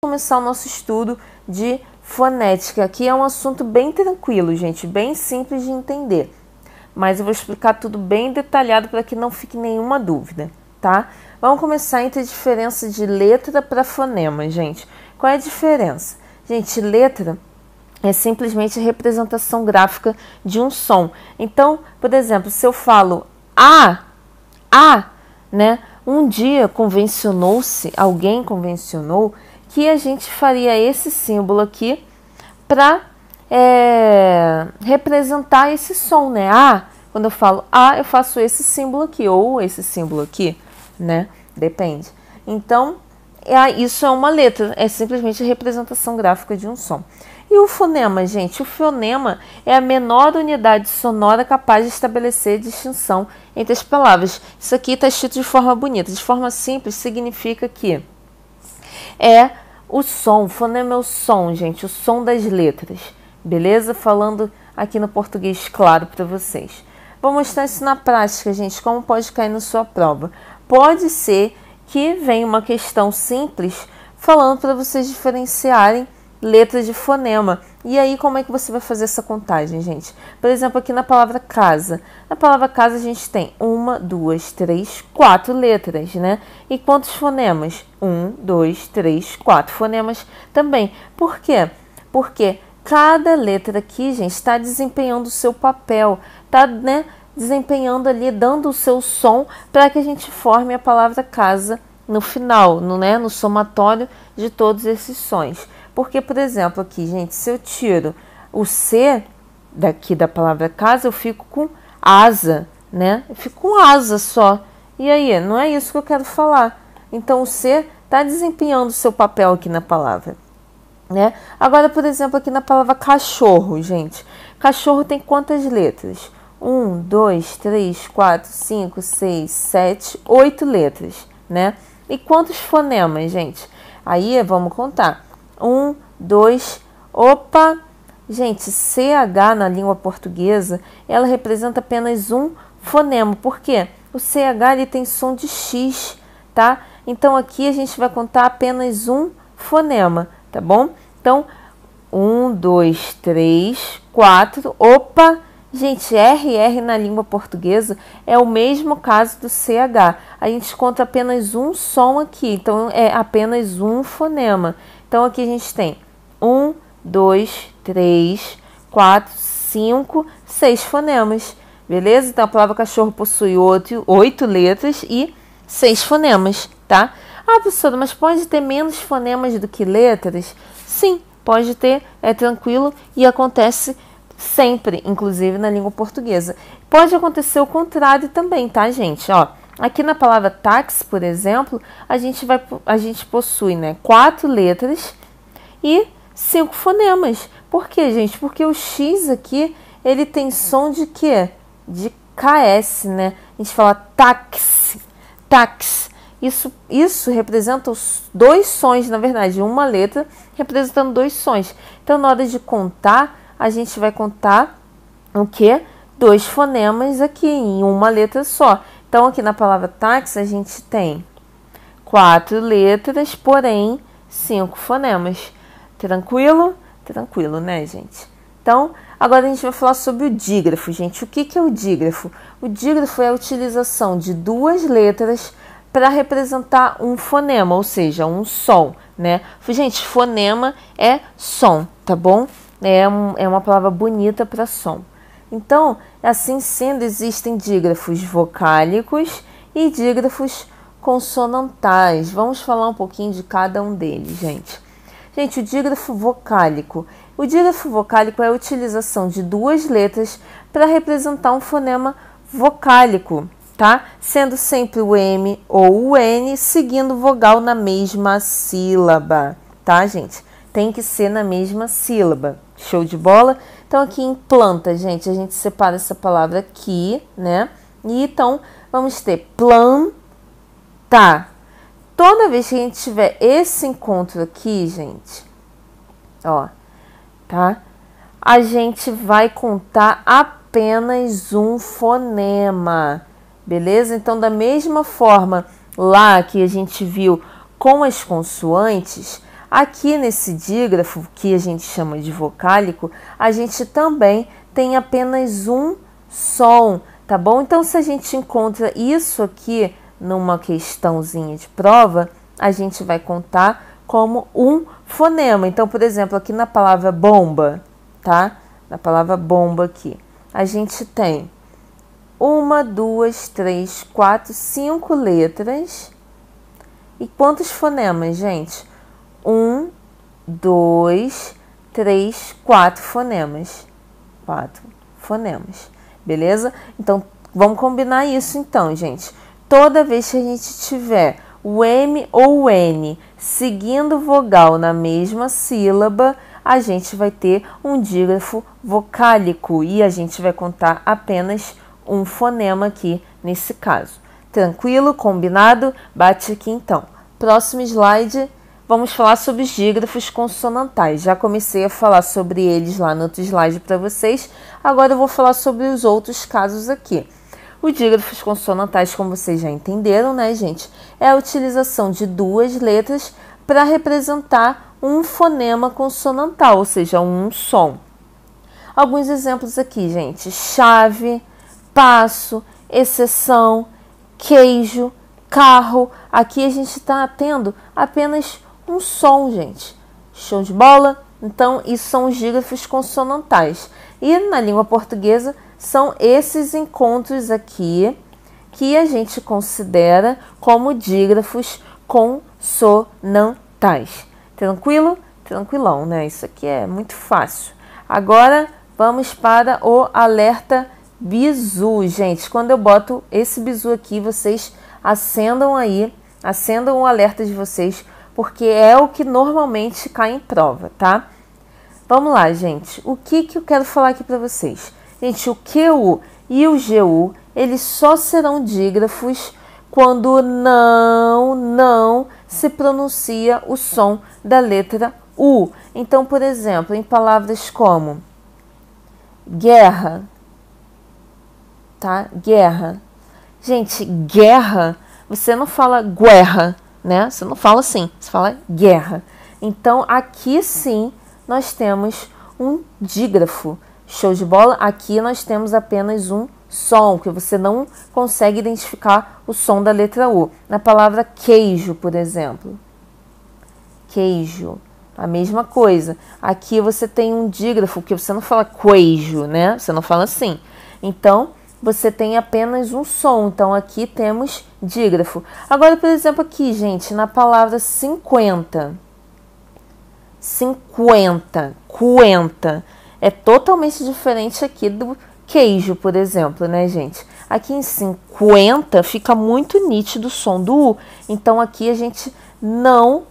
Começar o nosso estudo de fonética, que é um assunto bem tranquilo, gente, bem simples de entender. Mas eu vou explicar tudo bem detalhado para que não fique nenhuma dúvida, tá? Vamos começar entre a diferença de letra para fonema, gente. Qual é a diferença? Gente, letra é simplesmente a representação gráfica de um som. Então, por exemplo, se eu falo A, né? Um dia alguém convencionou que a gente faria esse símbolo aqui para representar esse som, né? Quando eu falo eu faço esse símbolo aqui, ou esse símbolo aqui, né? Depende. Então, isso é uma letra, é simplesmente a representação gráfica de um som. E o fonema, gente? O fonema é a menor unidade sonora capaz de estabelecer distinção entre as palavras. Isso aqui está escrito de forma bonita. De forma simples, significa que é o som. O fonema é o som, gente. O som das letras. Beleza? Falando aqui no português claro para vocês. Vou mostrar isso na prática, gente, como pode cair na sua prova. Pode ser que venha uma questão simples falando para vocês diferenciarem letras de fonema. E aí, como é que você vai fazer essa contagem, gente? Por exemplo, aqui na palavra casa. Na palavra casa, a gente tem 1, 2, 3, 4 letras, né? E quantos fonemas? 1, 2, 3, 4 fonemas também. Por quê? Porque cada letra aqui, gente, está desempenhando o seu papel. Está, né, desempenhando ali, dando o seu som para que a gente forme a palavra casa no final, no somatório de todos esses sons. Porque, por exemplo, aqui, gente, se eu tiro o C daqui da palavra casa, eu fico com asa, né? Eu fico com asa só. E aí, não é isso que eu quero falar. Então, o C está desempenhando o seu papel aqui na palavra, né? Agora, por exemplo, aqui na palavra cachorro, gente. Cachorro tem quantas letras? 1, 2, 3, 4, 5, 6, 7, 8 letras, né? E quantos fonemas, gente? Aí, vamos contar. 1, 2, gente, CH na língua portuguesa, ela representa apenas um fonema. Por quê? O CH ele tem som de X, tá? Então, aqui a gente vai contar apenas um fonema, tá bom? Então, 1, 2, 3, 4, gente, RR na língua portuguesa é o mesmo caso do CH. A gente conta apenas um som aqui, então é apenas um fonema. Então, aqui a gente tem 1, 2, 3, 4, 5, 6 fonemas. Beleza? Então, a palavra cachorro possui 8 letras e 6 fonemas, tá? Professora, mas pode ter menos fonemas do que letras? Sim, pode ter, é tranquilo e acontece sempre, inclusive na língua portuguesa. Pode acontecer o contrário também, tá, gente? Aqui na palavra táxi, por exemplo, a gente possui, né, 4 letras e 5 fonemas. Por quê, gente? Porque o X aqui, ele tem som de quê? De KS, né? A gente fala táxi, táxi. Isso representa os dois sons, na verdade, uma letra representando 2 sons. Então, na hora de contar, a gente vai contar o quê? 2 fonemas aqui em uma letra só. Então, aqui na palavra táxi, a gente tem 4 letras, porém 5 fonemas. Tranquilo? Tranquilo, né, gente? Então, agora a gente vai falar sobre o dígrafo, gente. O que é o dígrafo? O dígrafo é a utilização de 2 letras para representar um fonema, ou seja, um som, né? Gente, fonema é som, tá bom? É uma palavra bonita para som. Então, assim sendo, existem dígrafos vocálicos e dígrafos consonantais. Vamos falar um pouquinho de cada um deles, gente. Gente, o dígrafo vocálico. O dígrafo vocálico é a utilização de 2 letras para representar um fonema vocálico, tá? Sendo sempre o M ou o N seguindo vogal na mesma sílaba, tá, gente? Tem que ser na mesma sílaba. Show de bola? Então, aqui em planta, gente, a gente separa essa palavra aqui, né? E então, vamos ter planta. Toda vez que a gente tiver esse encontro aqui, gente, tá? A gente vai contar apenas um fonema, beleza? Então, da mesma forma lá que a gente viu com as consoantes, Aqui nesse dígrafo, que a gente chama de vocálico, a gente também tem apenas um som, tá bom? Então, se a gente encontra isso aqui numa questãozinha de prova, a gente vai contar como um fonema. Então, por exemplo, aqui na palavra bomba, tá? Na palavra bomba aqui, a gente tem 1, 2, 3, 4, 5 letras. E quantos fonemas, gente? 1, 2, 3, 4 fonemas. 4 fonemas, beleza? Então, vamos combinar isso então, gente. Toda vez que a gente tiver o M ou o N seguindo vogal na mesma sílaba, a gente vai ter um dígrafo vocálico e a gente vai contar apenas um fonema aqui nesse caso. Tranquilo? Combinado? Bate aqui então. Próximo slide, vamos falar sobre os dígrafos consonantais. Já comecei a falar sobre eles lá no outro slide para vocês, agora eu vou falar sobre os outros casos aqui. Os dígrafos consonantais, como vocês já entenderam, né, gente? É a utilização de duas letras para representar um fonema consonantal, ou seja, um som. Alguns exemplos aqui, gente. Chave, passo, exceção, queijo, carro. Aqui a gente está tendo apenas um som, gente. Show de bola? Então, isso são os dígrafos consonantais. E na língua portuguesa, são esses encontros aqui que a gente considera como dígrafos consonantais. Tranquilo? Tranquilão, né? Isso aqui é muito fácil. Agora, vamos para o alerta bizu, gente. Quando eu boto esse bizu aqui, vocês acendam aí, acendam o alerta de vocês, porque é o que normalmente cai em prova, tá? Vamos lá, gente. O que eu quero falar aqui para vocês? Gente, o QU e o GU, eles só serão dígrafos quando não se pronuncia o som da letra U. Então, por exemplo, em palavras como guerra, tá? Guerra. Gente, guerra, você não fala guerra, né? Você não fala assim, você fala guerra. Então, aqui sim, nós temos um dígrafo. Show de bola? Aqui nós temos apenas um som, que você não consegue identificar o som da letra U. Na palavra queijo, por exemplo. Queijo. A mesma coisa. Aqui você tem um dígrafo, que você não fala queijo, né? Você não fala assim. Então, você tem apenas um som. Então, aqui temos dígrafo. Agora, por exemplo, aqui, gente, na palavra 50. 50. Cuenta. É totalmente diferente aqui do queijo, por exemplo, né, gente? Aqui em 50 fica muito nítido o som do U. Então, aqui a gente não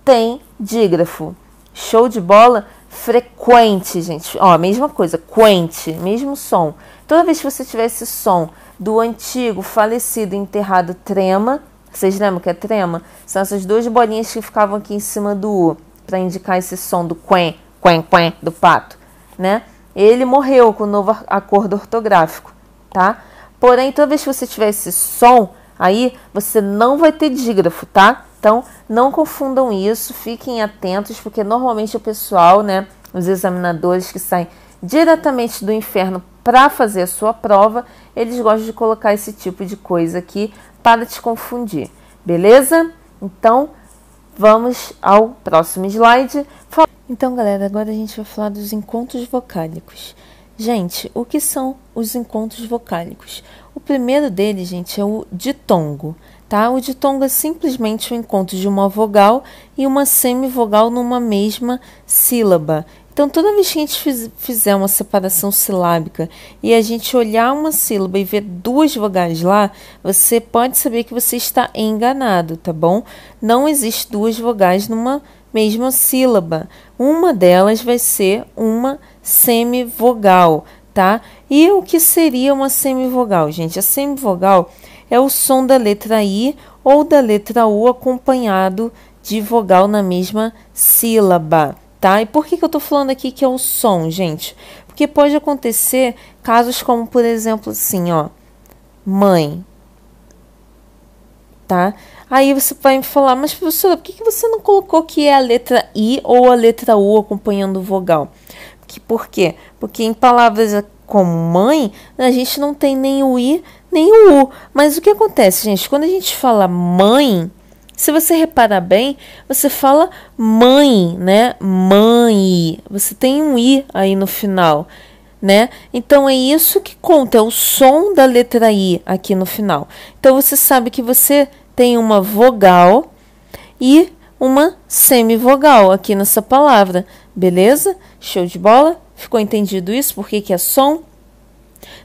tem dígrafo. Show de bola? Frequente, gente. Ó, mesma coisa, quente, mesmo som. Toda vez que você tiver esse som do antigo, falecido, enterrado, trema. Vocês lembram que é trema? São essas duas bolinhas que ficavam aqui em cima do U, para indicar esse som do quen, quen, quen, do pato, né? Ele morreu com o novo acordo ortográfico, tá? Porém, toda vez que você tiver esse som, aí você não vai ter dígrafo, tá? Então, não confundam isso, fiquem atentos, porque normalmente o pessoal, né, os examinadores que saem diretamente do inferno para fazer a sua prova, eles gostam de colocar esse tipo de coisa aqui para te confundir, beleza? Então, vamos ao próximo slide. Então, galera, agora a gente vai falar dos encontros vocálicos. Gente, o que são os encontros vocálicos? O primeiro deles, gente, é o ditongo, tá? O ditongo é simplesmente o encontro de uma vogal e uma semivogal numa mesma sílaba. Então, toda vez que a gente fizer uma separação silábica e a gente olhar uma sílaba e ver duas vogais lá, você pode saber que você está enganado, tá bom? Não existe duas vogais numa mesma sílaba. Uma delas vai ser uma semivogal, tá? E o que seria uma semivogal, gente? A semivogal é o som da letra I ou da letra U acompanhado de vogal na mesma sílaba. Tá? E por que eu tô falando aqui que é o som, gente? Porque pode acontecer casos como, por exemplo, assim, ó, mãe, tá? Aí você vai me falar, mas professora, por que você não colocou que é a letra I ou a letra U acompanhando o vogal? Por quê? Porque em palavras como mãe, a gente não tem nem o I nem o U. Mas o que acontece, gente? Quando a gente fala mãe, se você reparar bem, você fala mãe, né? Mãe. Você tem um I aí no final, né? Então é isso que conta, é o som da letra I aqui no final. Então você sabe que você tem uma vogal e uma semivogal aqui nessa palavra, beleza? Show de bola? Ficou entendido isso? Por que é som?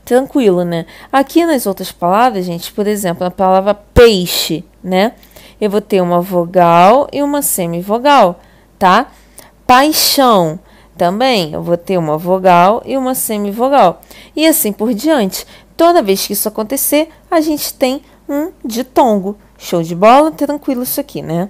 Tranquilo, né? Aqui nas outras palavras, gente, por exemplo, a palavra peixe, né? Eu vou ter uma vogal e uma semivogal, tá? Paixão, também eu vou ter uma vogal e uma semivogal. E assim por diante. Toda vez que isso acontecer, a gente tem um ditongo. Show de bola? Tranquilo isso aqui, né?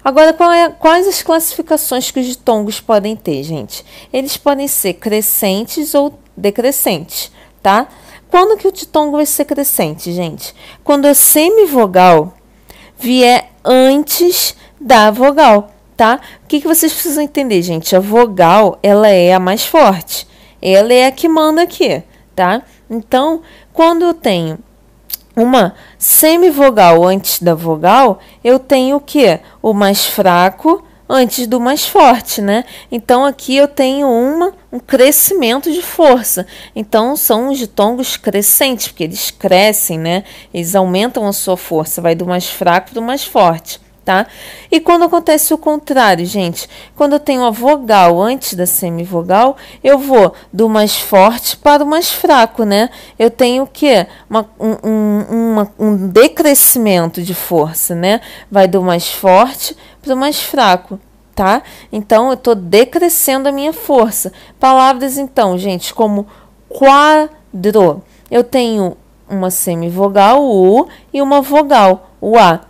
Agora, quais as classificações que os ditongos podem ter, gente? Eles podem ser crescentes ou decrescentes, tá? Quando que o ditongo vai ser crescente, gente? Quando a semivogal vier antes da vogal, tá? O que vocês precisam entender, gente? A vogal, ela é a mais forte. Ela é a que manda aqui, tá? Então, quando eu tenho uma semivogal antes da vogal, eu tenho o quê? O mais fraco antes do mais forte, né? Então, aqui eu tenho um crescimento de força. Então, são os ditongos crescentes, porque eles crescem, né? Eles aumentam a sua força, vai do mais fraco para o mais forte, tá? E quando acontece o contrário, gente, quando eu tenho a vogal antes da semivogal, eu vou do mais forte para o mais fraco, né? Eu tenho o quê? Um decrescimento de força, né? Vai do mais forte para o mais fraco, tá? Então, eu estou decrescendo a minha força. Palavras, então, gente, como quadro. Eu tenho uma semivogal, o U, e uma vogal, o A.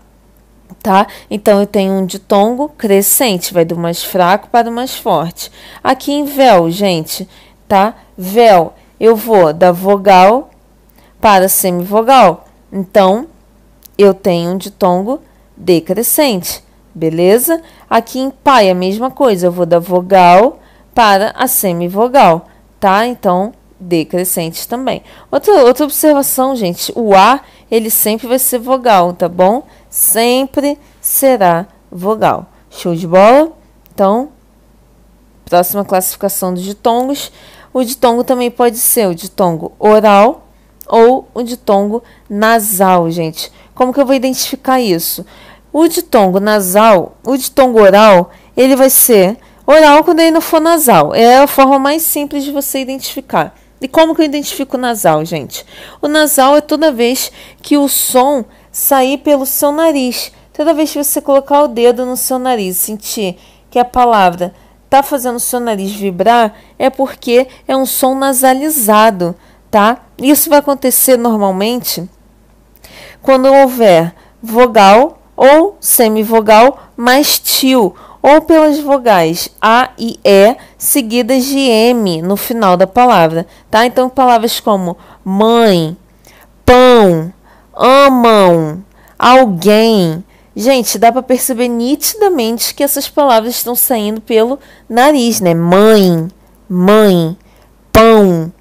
Tá? Então, eu tenho um ditongo crescente, vai do mais fraco para o mais forte. Aqui em véu, gente, tá? Véu, eu vou da vogal para a semivogal. Então, eu tenho um ditongo decrescente, beleza? Aqui em pai, a mesma coisa, eu vou da vogal para a semivogal, tá? Então, decrescente também. Outra observação, gente, o A, ele sempre vai ser vogal, tá bom? Sempre será vogal. Show de bola? Então, próxima classificação dos ditongos. O ditongo também pode ser o ditongo oral ou o ditongo nasal, gente. Como que eu vou identificar isso? O ditongo nasal, o ditongo oral, ele vai ser oral quando ele não for nasal. É a forma mais simples de você identificar. E como que eu identifico o nasal, gente? O nasal é toda vez que o som sair pelo seu nariz. Toda vez que você colocar o dedo no seu nariz, sentir que a palavra está fazendo o seu nariz vibrar, é porque é um som nasalizado, tá? Isso vai acontecer normalmente quando houver vogal ou semivogal mais til, ou pelas vogais A e E seguidas de M no final da palavra, tá? Então, palavras como mãe, pão, amam, alguém. Gente, dá para perceber nitidamente que essas palavras estão saindo pelo nariz, né? Mãe, mãe, pão.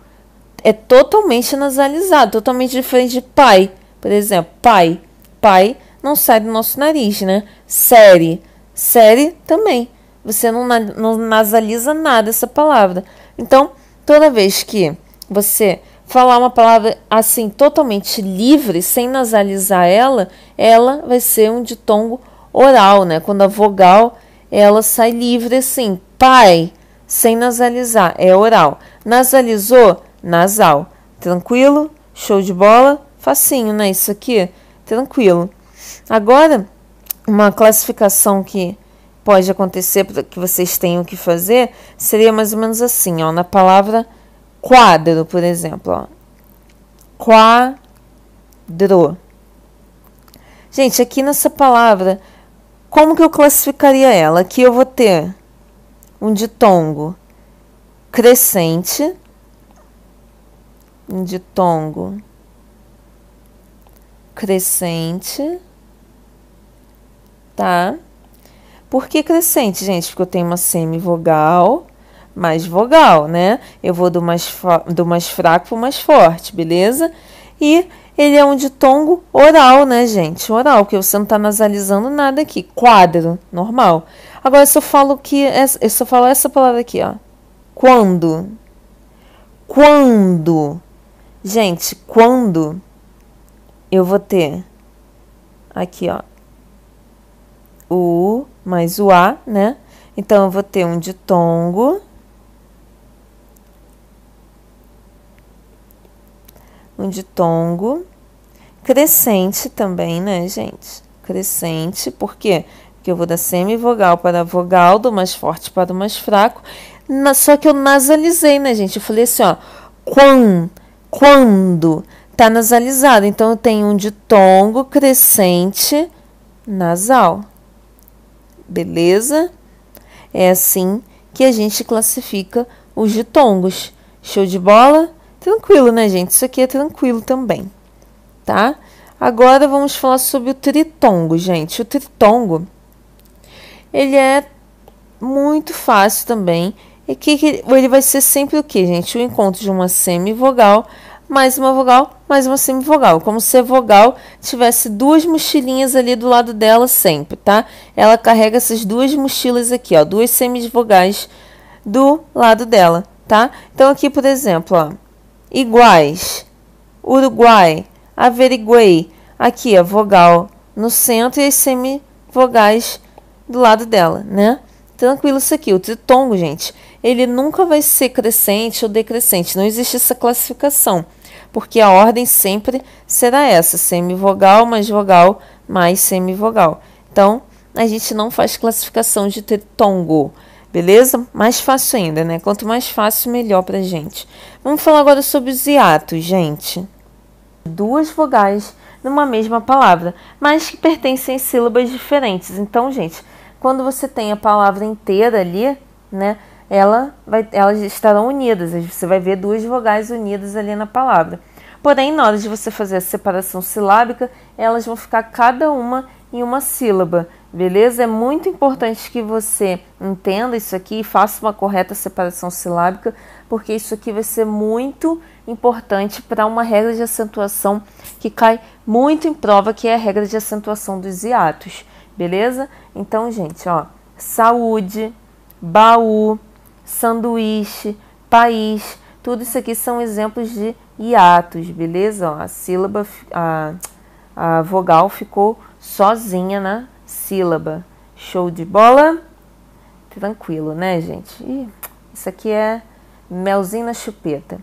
É totalmente nasalizado, totalmente diferente de pai. Por exemplo, pai. Pai não sai do nosso nariz, né? Série. Série também. Você não nasaliza nada essa palavra. Então, toda vez que você falar uma palavra assim totalmente livre, sem nasalizar ela vai ser um ditongo oral, né? Quando a vogal ela sai livre assim, pai, sem nasalizar, é oral. Nasalizou, nasal. Tranquilo? Show de bola? Facinho, né? Isso aqui, tranquilo. Agora, uma classificação que pode acontecer, que vocês tenham que fazer, seria mais ou menos assim, ó, na palavra quadro, por exemplo, ó. Quadro. Gente, aqui nessa palavra, como que eu classificaria ela? Aqui eu vou ter um ditongo crescente, um ditongo crescente, tá? Por que crescente, gente? Porque eu tenho uma semivogal mais vogal, né? Eu vou do mais fraco para o mais forte, beleza? E ele é um ditongo oral, né, gente? Oral, que você não tá nasalizando nada aqui. Quadro, normal. Agora, se eu falo essa palavra aqui, ó. Quando. Quando. Gente, quando eu vou ter aqui, ó, o U mais o A, né? Então, eu vou ter um ditongo. Um ditongo crescente também, né, gente? Crescente, por quê? Porque eu vou da semivogal para a vogal, do mais forte para o mais fraco. Só que eu nasalizei, né, gente? Eu falei assim, ó, quando, tá nasalizado. Então, eu tenho um ditongo crescente nasal. Beleza? É assim que a gente classifica os ditongos. Show de bola? Tranquilo, né, gente? Isso aqui é tranquilo também, tá? Agora vamos falar sobre o tritongo, gente. O tritongo, ele é muito fácil também. E ele vai ser sempre o quê, gente? O encontro de uma semivogal, mais uma vogal, mais uma semivogal. Como se a vogal tivesse duas mochilinhas ali do lado dela sempre, tá? Ela carrega essas duas mochilas aqui, ó. Duas semivogais do lado dela, tá? Então, aqui, por exemplo, ó. Iguais, Uruguai, averiguei. Aqui a vogal no centro e as semivogais do lado dela, né? Tranquilo isso aqui. O tritongo, gente, ele nunca vai ser crescente ou decrescente. Não existe essa classificação, porque a ordem sempre será essa: semivogal mais vogal mais semivogal. Então, a gente não faz classificação de tritongo. Beleza? Mais fácil ainda, né? Quanto mais fácil, melhor pra gente. Vamos falar agora sobre os hiatos, gente. Duas vogais numa mesma palavra, mas que pertencem a sílabas diferentes. Então, gente, quando você tem a palavra inteira ali, né? Elas estarão unidas. Você vai ver duas vogais unidas ali na palavra. Porém, na hora de você fazer a separação silábica, elas vão ficar cada uma em uma sílaba. Beleza? É muito importante que você entenda isso aqui e faça uma correta separação silábica, porque isso aqui vai ser muito importante para uma regra de acentuação que cai muito em prova, que é a regra de acentuação dos hiatos. Beleza? Então, gente, ó, saúde, baú, sanduíche, país, tudo isso aqui são exemplos de hiatos, beleza? Ó, a sílaba, a vogal ficou sozinha na sílaba. Show de bola? Tranquilo, né, gente? Isso aqui é melzinho na chupeta.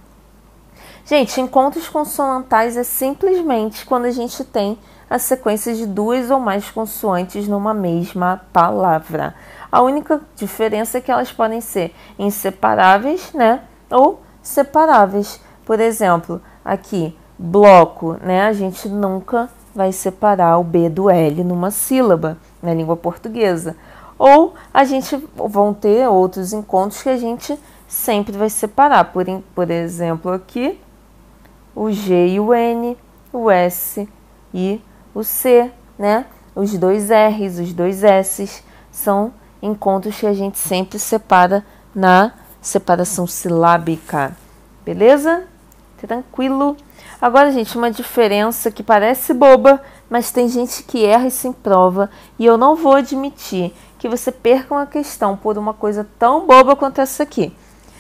Gente, encontros consonantais é simplesmente quando a gente tem a sequência de duas ou mais consoantes numa mesma palavra. A única diferença é que elas podem ser inseparáveis, né? Ou separáveis. Por exemplo, aqui, bloco, né? A gente nunca vai separar o B do L numa sílaba na língua portuguesa. Ou a gente vão ter outros encontros que a gente sempre vai separar. Por exemplo, aqui, o G e o N, o S e o C, né? Os dois R's, os dois S's são encontros que a gente sempre separa na separação silábica. Beleza? Tranquilo? Agora, gente, uma diferença que parece boba, mas tem gente que erra e se improva, e eu não vou admitir que você perca uma questão por uma coisa tão boba quanto essa aqui.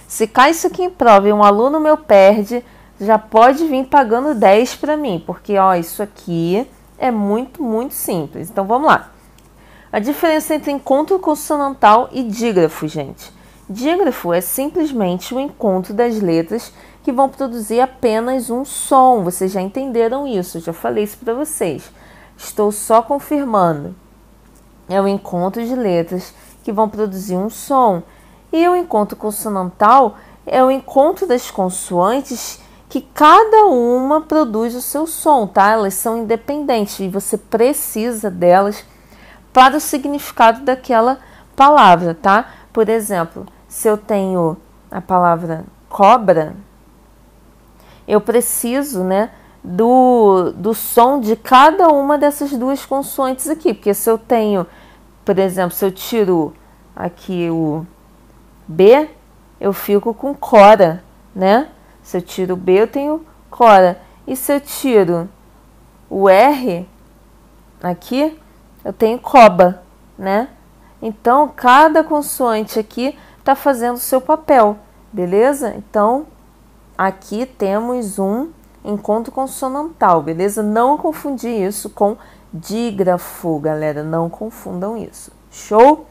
Se cai isso aqui em prova e um aluno meu perde, já pode vir pagando 10 para mim, porque ó, isso aqui é muito, muito simples. Então, vamos lá. A diferença entre encontro consonantal e dígrafo, gente. Dígrafo é simplesmente o encontro das letras que vão produzir apenas um som. Vocês já entenderam isso, eu já falei isso para vocês. Estou só confirmando. É o encontro de letras que vão produzir um som. E o encontro consonantal é o encontro das consoantes que cada uma produz o seu som, tá? Elas são independentes e você precisa delas para o significado daquela palavra, tá? Por exemplo, se eu tenho a palavra cobra, eu preciso, né, do som de cada uma dessas duas consoantes aqui, porque se eu tenho por exemplo, se eu tiro aqui o B, eu fico com Cora, né? Se eu tiro o B, eu tenho Cora. E se eu tiro o R aqui, eu tenho Coba, né? Então, cada consoante aqui está fazendo o seu papel, beleza? Então, aqui temos um encontro consonantal, beleza? Não confundir isso com dígrafo, galera. Não confundam isso. Show?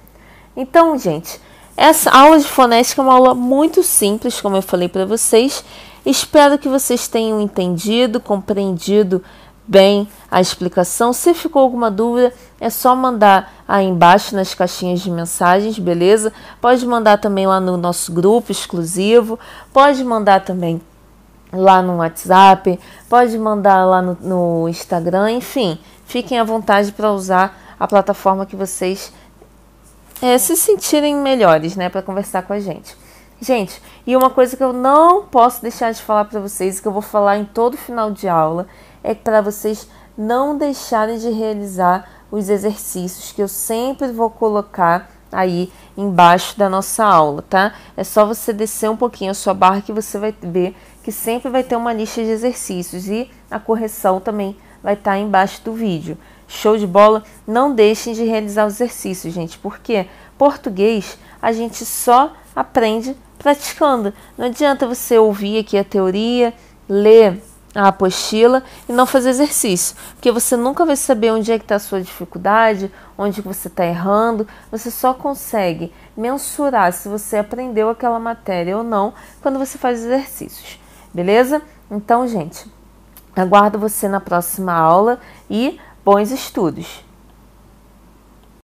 Então, gente, essa aula de fonética é uma aula muito simples, como eu falei para vocês. Espero que vocês tenham entendido, compreendido bem a explicação. Se ficou alguma dúvida, é só mandar aí embaixo nas caixinhas de mensagens, beleza? Pode mandar também lá no nosso grupo exclusivo, pode mandar também lá no WhatsApp, pode mandar lá no Instagram, enfim, fiquem à vontade para usar a plataforma que vocês se sentirem melhores, né, para conversar com a gente. Gente, e uma coisa que eu não posso deixar de falar para vocês, que eu vou falar em todo final de aula, é para vocês não deixarem de realizar os exercícios que eu sempre vou colocar aí embaixo da nossa aula, tá? É só você descer um pouquinho a sua barra que você vai ver que sempre vai ter uma lista de exercícios e a correção também vai estar embaixo do vídeo. Show de bola? Não deixem de realizar os exercícios, gente, porque português a gente só aprende praticando. Não adianta você ouvir aqui a teoria, ler a apostila e não fazer exercício, porque você nunca vai saber onde é que está a sua dificuldade, onde você está errando. Você só consegue mensurar se você aprendeu aquela matéria ou não quando você faz exercícios, beleza? Então, gente, aguardo você na próxima aula e bons estudos!